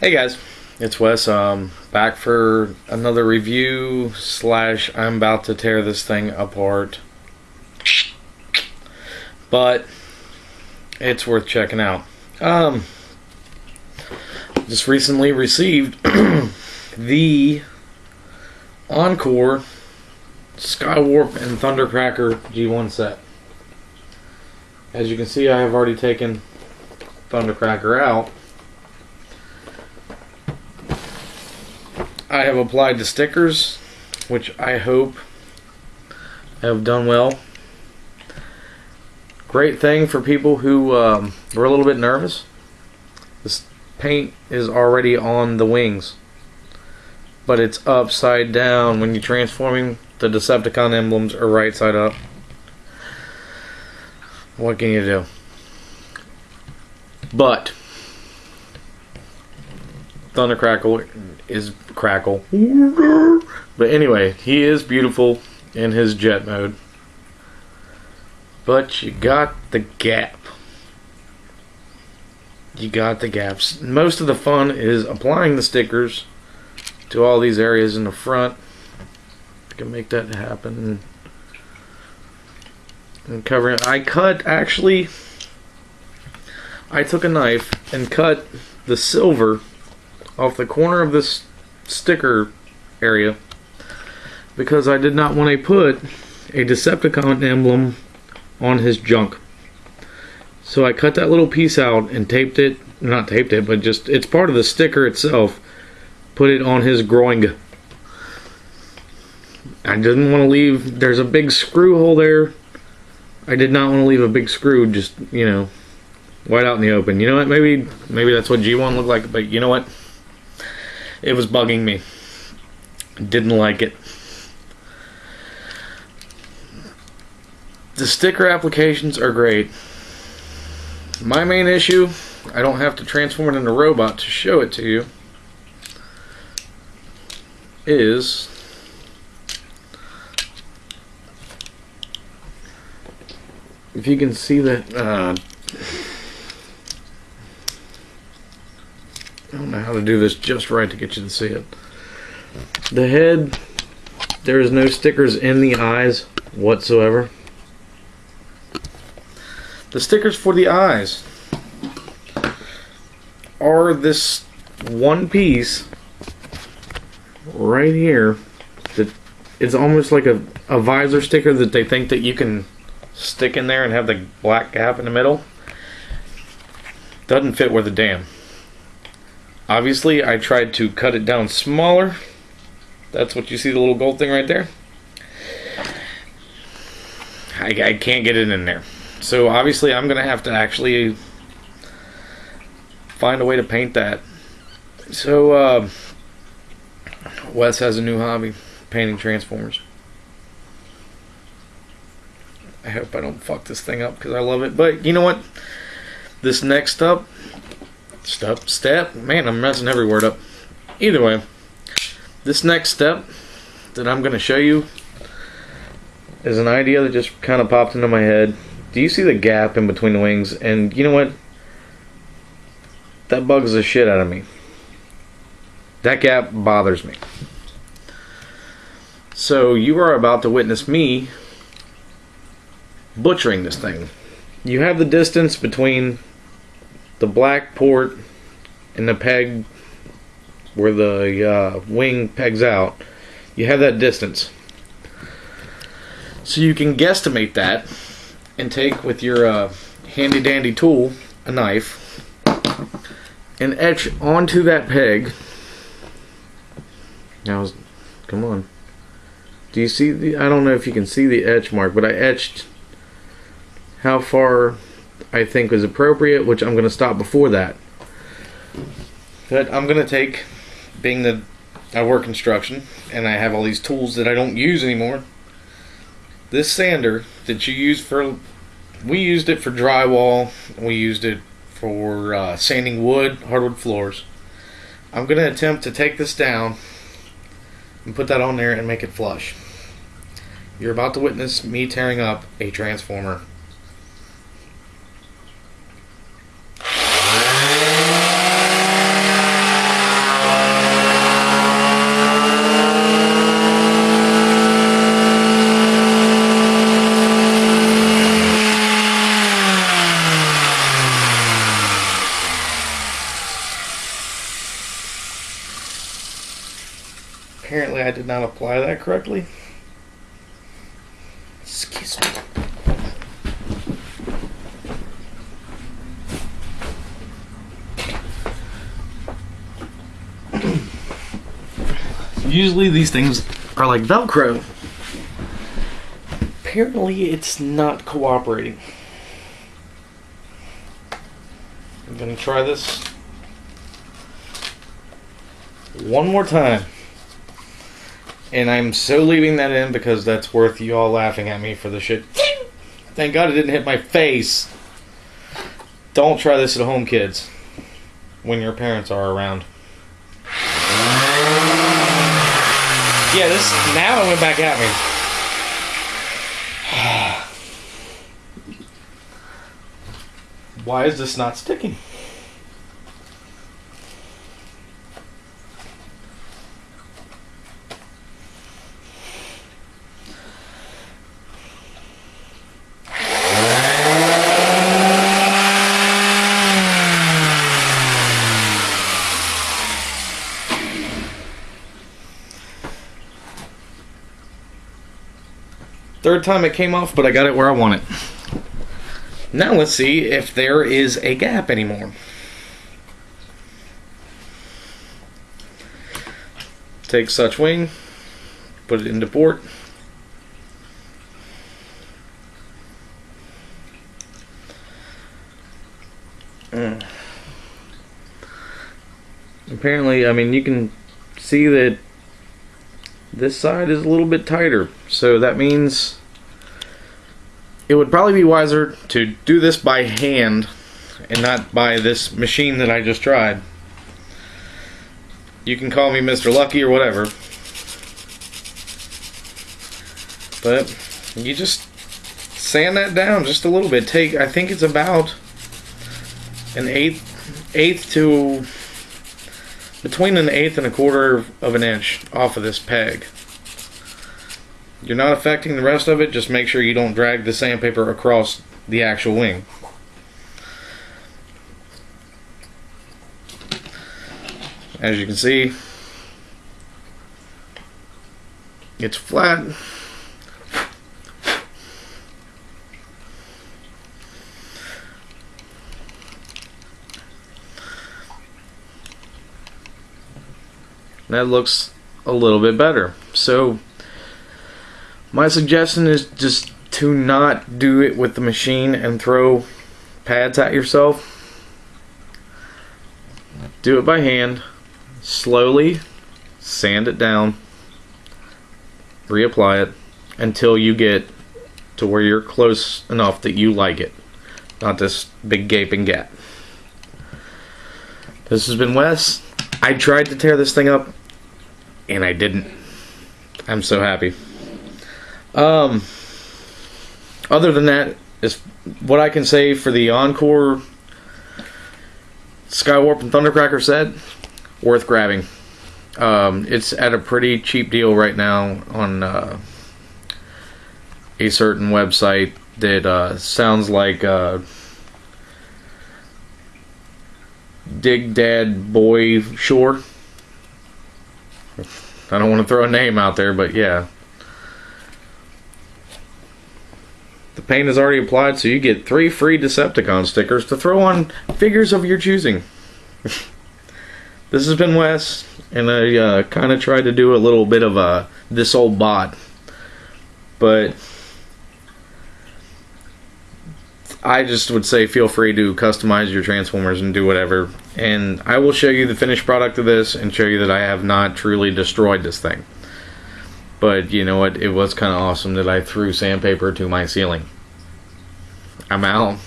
Hey guys, it's Wes. Back for another review slash I'm about to tear this thing apart. But it's worth checking out. Just recently received the Encore Skywarp and Thundercracker G1 set. As you can see, I have already taken Thundercracker out. I have applied the stickers, which I hope have done well. Great thing for people who were a little bit nervous. This paint is already on the wings, but it's upside down. When you're transforming, the Decepticon emblems are right side up. What can you do? But Thundercracker is crackle. But anyway, he is beautiful in his jet mode. But you got the gap. You got the gaps. Most of the fun is applying the stickers to all these areas in the front. I can make that happen and cover it. I took a knife and cut the silver off the corner of this sticker area because I did not want to put a Decepticon emblem on his junk. So I cut that little piece out and taped it, not taped it, but just, it's part of the sticker itself, put it on his groin. I didn't want to leave, there's a big screw hole there. I did not want to leave a big screw just, you know, wide out in the open. You know what, maybe that's what G1 looked like, but you know what? It was bugging me. Didn't like it. The sticker applications are great. My main issue, I don't have to transform it into a robot to show it to you, is if you can see that I don't know how to do this just right to get you to see it. The head, there is no stickers in the eyes whatsoever. The stickers for the eyes are this one piece right here that is almost like a visor sticker that they think that you can stick in there and have the black gap in the middle. Doesn't fit worth a damn. Obviously, I tried to cut it down smaller. That's what you see, the little gold thing right there. I can't get it in there. So obviously I'm going to have to actually find a way to paint that. So Wes has a new hobby, painting Transformers. I hope I don't fuck this thing up because I love it. But you know what? This next step, man, I'm messing every word up. Either way, this next step that I'm going to show you is an idea that just kind of popped into my head. Do you see the gap in between the wings? And you know what? That bugs the shit out of me. That gap bothers me. So you are about to witness me butchering this thing. You have the distance between the black port and the peg where the wing pegs out. You have that distance. So you can guesstimate that and take with your handy dandy tool, a knife, and etch onto that peg. Now, come on. Do you see the, I don't know if you can see the etch mark, but I etched how far I think is appropriate, which I'm going to stop before that. But I'm going to take, being that I work construction and I have all these tools that I don't use anymore, this sander that you use for, we used it for drywall, we used it for sanding wood, hardwood floors. I'm going to attempt to take this down and put that on there and make it flush. You're about to witness me tearing up a Transformer. apparently I did not apply that correctly. Excuse me. Usually these things are like Velcro. Apparently it's not cooperating. I'm gonna try this one more time. And I'm so leaving that in because that's worth you all laughing at me for the shit. Thank God it didn't hit my face. Don't try this at home, kids, when your parents are around. Yeah, this now it went back at me. Why is this not sticking? Third time it came off, but I got it where I want it. Now let's see if there is a gap anymore. Take such wing, put it into port. Apparently, I mean, you can see that this side is a little bit tighter, so that means it would probably be wiser to do this by hand and not by this machine that I just tried. You can call me Mr. Lucky or whatever, but you just sand that down just a little bit. I think it's about an eighth to between an eighth and a quarter of an inch off of this peg. You're not affecting the rest of it, just make sure you don't drag the sandpaper across the actual wing. As you can see, it's flat. That looks a little bit better. So my suggestion is just to not do it with the machine and throw pads at yourself. Do it by hand. Slowly sand it down. Reapply it until you get to where you're close enough that you like it. Not this big gaping gap. This has been Wes. I tried to tear this thing up and I didn't. I'm so happy. Other than that, is what I can say for the Encore Skywarp and Thundercracker set. Worth grabbing. It's at a pretty cheap deal right now on a certain website that sounds like Dig Dad Boy Shore. I don't want to throw a name out there, but yeah. The paint is already applied, so you get 3 free Decepticon stickers to throw on figures of your choosing. This has been Wes, and I kind of tried to do a little bit of a this old bot, but I just would say feel free to customize your Transformers and do whatever, and I will show you the finished product of this and show you that I have not truly destroyed this thing. But you know what, it was kind of awesome that I threw sandpaper to my ceiling. I'm out.